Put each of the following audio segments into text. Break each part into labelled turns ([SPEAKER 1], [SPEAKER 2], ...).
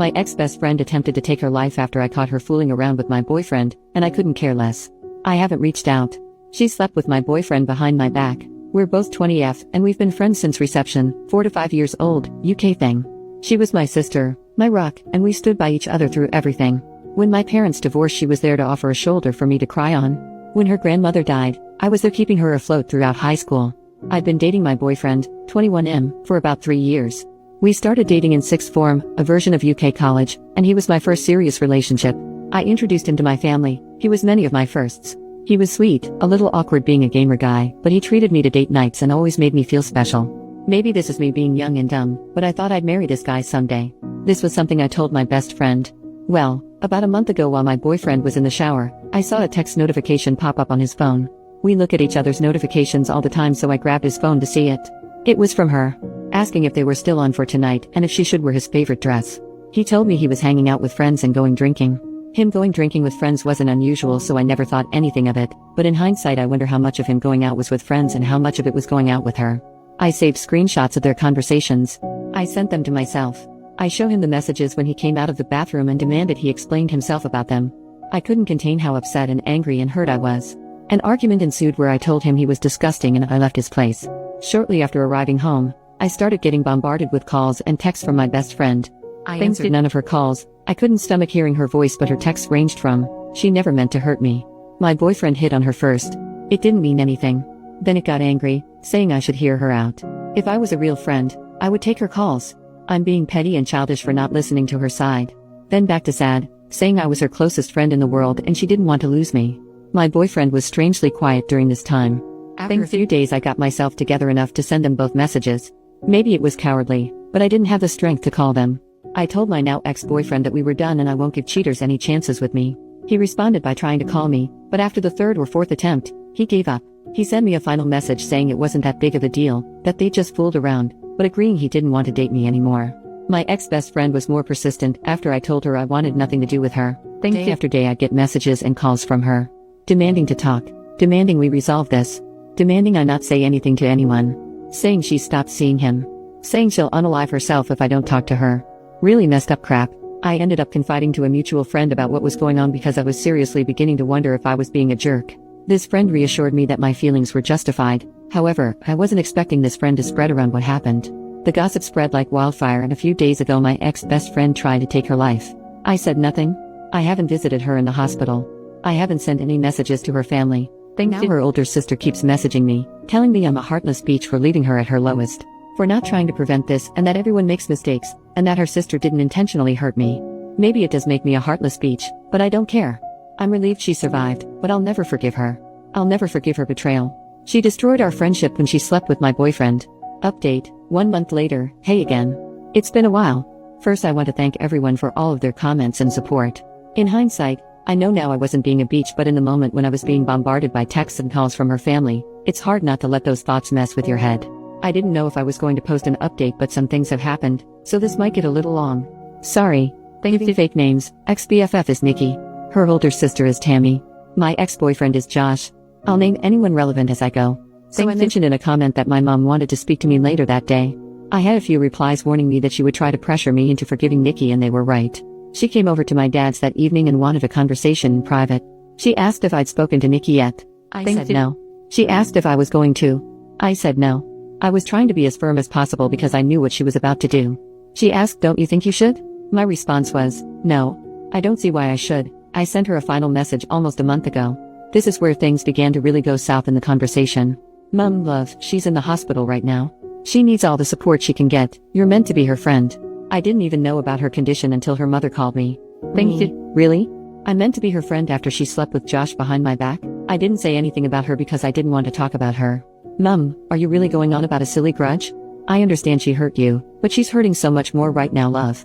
[SPEAKER 1] My ex-best friend attempted to take her life after I caught her fooling around with my boyfriend, and I couldn't care less. I haven't reached out. She slept with my boyfriend behind my back. We're both 20F, and we've been friends since reception, 4 to 5 years old, UK thing. She was my sister, my rock, and we stood by each other through everything. When my parents divorced, she was there to offer a shoulder for me to cry on. When her grandmother died, I was there keeping her afloat throughout high school. I'd been dating my boyfriend, 21M, for about 3 years. We started dating in sixth form, a version of UK college, and he was my first serious relationship. I introduced him to my family. He was many of my firsts. He was sweet, a little awkward being a gamer guy, but he treated me to date nights and always made me feel special. Maybe this is me being young and dumb, but I thought I'd marry this guy someday. This was something I told my best friend. Well, about a month ago while my boyfriend was in the shower, I saw a text notification pop up on his phone. We look at each other's notifications all the time, so I grabbed his phone to see it. It was from her, asking if they were still on for tonight and if she should wear his favorite dress. He told me he was hanging out with friends and going drinking. Him going drinking with friends wasn't unusual, so I never thought anything of it, but in hindsight I wonder how much of him going out was with friends and how much of it was going out with her. I saved screenshots of their conversations. I sent them to myself. I show him the messages when he came out of the bathroom and demanded he explained himself about them. I couldn't contain how upset and angry and hurt I was. An argument ensued where I told him he was disgusting and I left his place. Shortly after arriving home, I started getting bombarded with calls and texts from my best friend. I answered none of her calls. I couldn't stomach hearing her voice, but her texts ranged from, "She never meant to hurt me. My boyfriend hit on her first. It didn't mean anything." Then it got angry, saying I should hear her out. If I was a real friend, I would take her calls. I'm being petty and childish for not listening to her side. Then back to sad, saying I was her closest friend in the world and she didn't want to lose me. My boyfriend was strangely quiet during this time. After a few days I got myself together enough to send them both messages. Maybe it was cowardly, but I didn't have the strength to call them. I told my now ex-boyfriend that we were done and I won't give cheaters any chances with me. He responded by trying to call me, but after the third or fourth attempt, he gave up. He sent me a final message saying it wasn't that big of a deal, that they just fooled around, but agreeing he didn't want to date me anymore. My ex-best friend was more persistent after I told her I wanted nothing to do with her. Day after day I'd get messages and calls from her, demanding to talk, demanding we resolve this, demanding I not say anything to anyone, saying she stopped seeing him, saying she'll unalive herself if I don't talk to her. Really messed up crap. I ended up confiding to a mutual friend about what was going on because I was seriously beginning to wonder if I was being a jerk. This friend reassured me that my feelings were justified. However, I wasn't expecting this friend to spread around what happened. The gossip spread like wildfire, and a few days ago my ex-best friend tried to take her life. I said nothing. I haven't visited her in the hospital. I haven't sent any messages to her family. Now her older sister keeps messaging me, telling me I'm a heartless bitch for leaving her at her lowest, for not trying to prevent this, and that everyone makes mistakes, and that her sister didn't intentionally hurt me. Maybe it does make me a heartless bitch, but I don't care. I'm relieved she survived, but I'll never forgive her. I'll never forgive her betrayal. She destroyed our friendship when she slept with my boyfriend. Update, 1 month later, hey again. It's been a while. First I want to thank everyone for all of their comments and support. In hindsight, I know now I wasn't being a bitch, but in the moment when I was being bombarded by texts and calls from her family, it's hard not to let those thoughts mess with your head. I didn't know if I was going to post an update, but some things have happened, so this might get a little long. Sorry. Giving fake names. Ex-BFF is Nikki. Her older sister is Tammy. My ex-boyfriend is Josh. I'll name anyone relevant as I go. So I mentioned in a comment that my mom wanted to speak to me later that day. I had a few replies warning me that she would try to pressure me into forgiving Nikki, and they were right. She came over to my dad's that evening and wanted a conversation in private. She asked if I'd spoken to Nikki yet. I said no. She asked if I was going to. I said no. I was trying to be as firm as possible because I knew what she was about to do. She asked, "Don't you think you should?" My response was, "No. I don't see why I should." I sent her a final message almost a month ago. This is where things began to really go south in the conversation. "Mum, love, she's in the hospital right now. She needs all the support she can get. You're meant to be her friend." I didn't even know about her condition until her mother called me. Really? I meant to be her friend after she slept with Josh behind my back? I didn't say anything about her because I didn't want to talk about her. "Mum, are you really going on about a silly grudge? I understand she hurt you, but she's hurting so much more right now, love."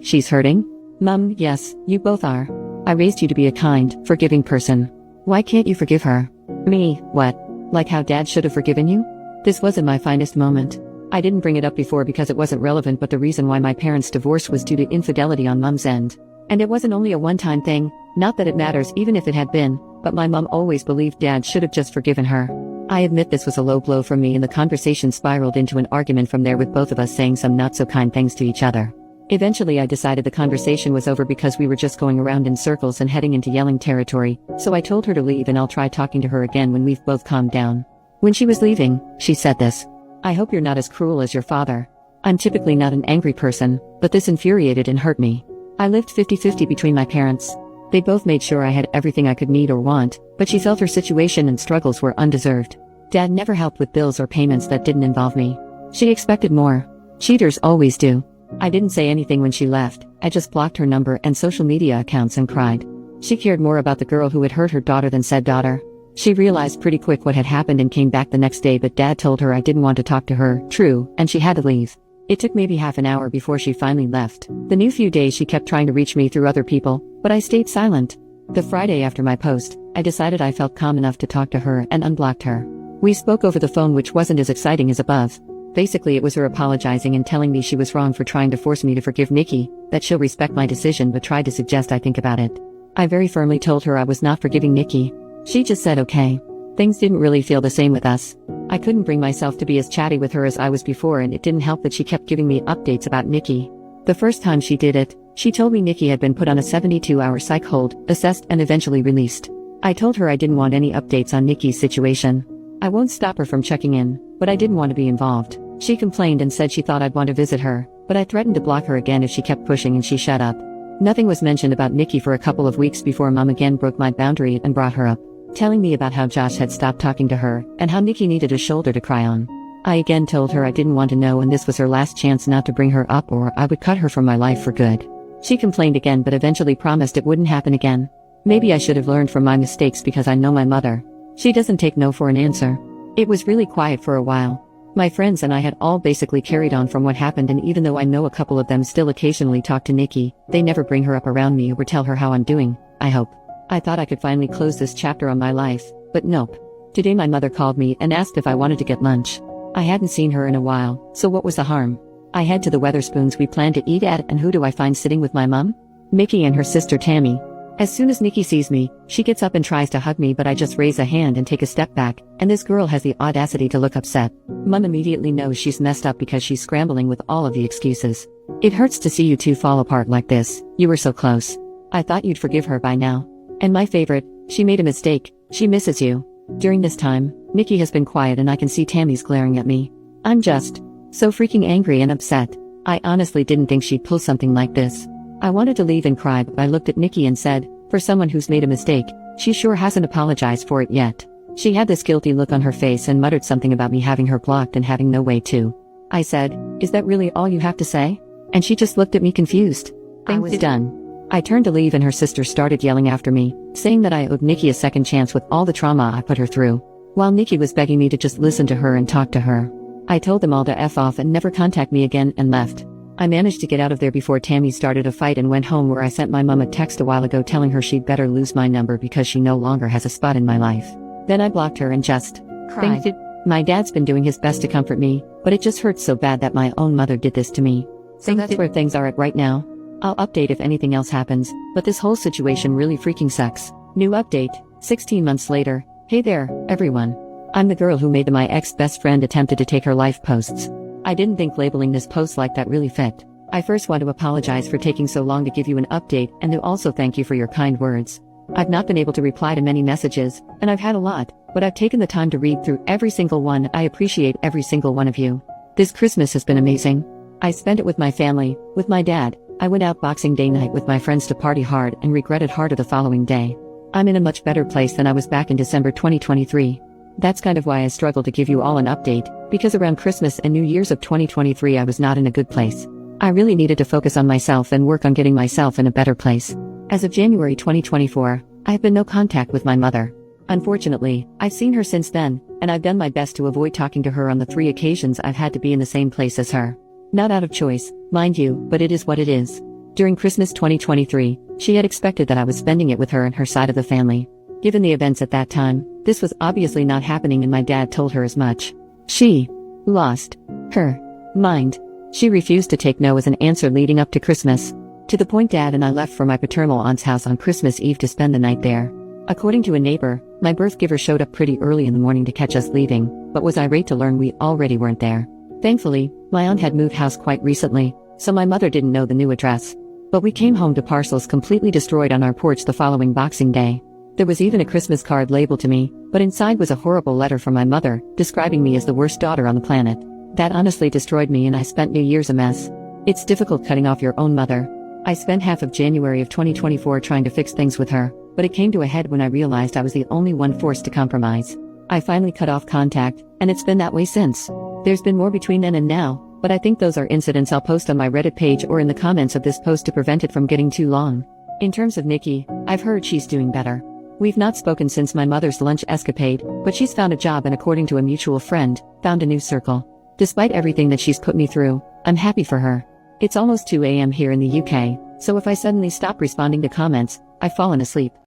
[SPEAKER 1] She's hurting? "Mum, yes, you both are. I raised you to be a kind, forgiving person. Why can't you forgive her?" "Me, what? Like how Dad should have forgiven you?" This wasn't my finest moment. I didn't bring it up before because it wasn't relevant, but the reason why my parents' divorce was due to infidelity on Mum's end. And it wasn't only a one-time thing, not that it matters even if it had been, but my mum always believed Dad should have just forgiven her. I admit this was a low blow for me, and the conversation spiraled into an argument from there, with both of us saying some not so kind things to each other. Eventually I decided the conversation was over because we were just going around in circles and heading into yelling territory, so I told her to leave and I'll try talking to her again when we've both calmed down. When she was leaving, she said this: "I hope you're not as cruel as your father." I'm typically not an angry person, but this infuriated and hurt me. I lived 50-50 between my parents. They both made sure I had everything I could need or want, but she felt her situation and struggles were undeserved. Dad never helped with bills or payments that didn't involve me. She expected more. Cheaters always do. I didn't say anything when she left, I just blocked her number and social media accounts and cried. She cared more about the girl who had hurt her daughter than said daughter. She realized pretty quick what had happened and came back the next day, but Dad told her I didn't want to talk to her, true, and she had to leave. It took maybe half an hour before she finally left. The new few days she kept trying to reach me through other people, but I stayed silent. The Friday after my post, I decided I felt calm enough to talk to her and unblocked her. We spoke over the phone, which wasn't as exciting as above. Basically it was her apologizing and telling me she was wrong for trying to force me to forgive Nikki, that she'll respect my decision but tried to suggest I think about it. I very firmly told her I was not forgiving Nikki. She just said okay. Things didn't really feel the same with us. I couldn't bring myself to be as chatty with her as I was before, and it didn't help that she kept giving me updates about Nikki. The first time she did it, she told me Nikki had been put on a 72-hour psych hold, assessed and eventually released. I told her I didn't want any updates on Nikki's situation. I won't stop her from checking in, but I didn't want to be involved. She complained and said she thought I'd want to visit her, but I threatened to block her again if she kept pushing, and she shut up. Nothing was mentioned about Nikki for a couple of weeks before Mom again broke my boundary and brought her up, telling me about how Josh had stopped talking to her and how Nikki needed a shoulder to cry on. I again told her I didn't want to know and this was her last chance not to bring her up or I would cut her from my life for good. She complained again but eventually promised it wouldn't happen again. Maybe I should have learned from my mistakes because I know my mother. She doesn't take no for an answer. It was really quiet for a while. My friends and I had all basically carried on from what happened, and even though I know a couple of them still occasionally talk to Nikki, they never bring her up around me or tell her how I'm doing, I hope. I thought I could finally close this chapter on my life, but nope. Today my mother called me and asked if I wanted to get lunch. I hadn't seen her in a while, so what was the harm? I head to the Weatherspoons we planned to eat at, and who do I find sitting with my mom? Mickey and her sister Tammy. As soon as Nikki sees me, she gets up and tries to hug me, but I just raise a hand and take a step back, and this girl has the audacity to look upset. Mom immediately knows she's messed up because she's scrambling with all of the excuses. "It hurts to see you two fall apart like this. You were so close. I thought you'd forgive her by now. And my favorite, she made a mistake. She misses you." During this time, Nikki has been quiet and I can see Tammy's glaring at me. I'm just so freaking angry and upset. I honestly didn't think she'd pull something like this. I wanted to leave and cry, but I looked at Nikki and said, for someone who's made a mistake, she sure hasn't apologized for it yet. She had this guilty look on her face and muttered something about me having her blocked and having no way to. I said, "Is that really all you have to say?" And she just looked at me confused. I was done. I turned to leave and her sister started yelling after me, saying that I owed Nikki a second chance with all the trauma I put her through, while Nikki was begging me to just listen to her and talk to her. I told them all to F off and never contact me again and left. I managed to get out of there before Tammy started a fight and went home, where I sent my mom a text a while ago telling her she'd better lose my number because she no longer has a spot in my life. Then I blocked her and just cried. My dad's been doing his best to comfort me, but it just hurts so bad that my own mother did this to me. So that's where things are at right now. I'll update if anything else happens, but this whole situation really freaking sucks. New update, 16 months later. Hey there, everyone. I'm the girl who made my ex-best friend attempted to take her life posts. I didn't think labeling this post like that really fit. I first want to apologize for taking so long to give you an update and to also thank you for your kind words. I've not been able to reply to many messages, and I've had a lot, but I've taken the time to read through every single one. I appreciate every single one of you. This Christmas has been amazing. I spent it with my family, with my dad. I went out Boxing Day night with my friends to party hard and regretted harder the following day. I'm in a much better place than I was back in December 2023. That's kind of why I struggled to give you all an update, because around Christmas and New Year's of 2023 I was not in a good place. I really needed to focus on myself and work on getting myself in a better place. As of January 2024, I have been no contact with my mother. Unfortunately, I've seen her since then, and I've done my best to avoid talking to her on the 3 occasions I've had to be in the same place as her. Not out of choice, mind you, but it is what it is. During Christmas 2023, she had expected that I was spending it with her and her side of the family. Given the events at that time, this was obviously not happening, and my dad told her as much. She lost her mind. She refused to take no as an answer leading up to Christmas. To the point Dad and I left for my paternal aunt's house on Christmas Eve to spend the night there. According to a neighbor, my birth giver showed up pretty early in the morning to catch us leaving, but was irate to learn we already weren't there. Thankfully, my aunt had moved house quite recently, so my mother didn't know the new address. But we came home to parcels completely destroyed on our porch the following Boxing Day. There was even a Christmas card labeled to me, but inside was a horrible letter from my mother, describing me as the worst daughter on the planet. That honestly destroyed me, and I spent New Year's a mess. It's difficult cutting off your own mother. I spent half of January of 2024 trying to fix things with her, but it came to a head when I realized I was the only one forced to compromise. I finally cut off contact, and it's been that way since. There's been more between then and now, but I think those are incidents I'll post on my Reddit page or in the comments of this post to prevent it from getting too long. In terms of Nikki, I've heard she's doing better. We've not spoken since my mother's lunch escapade, but she's found a job and, according to a mutual friend, found a new circle. Despite everything that she's put me through, I'm happy for her. It's almost 2 a.m. here in the UK, so if I suddenly stop responding to comments, I've fallen asleep.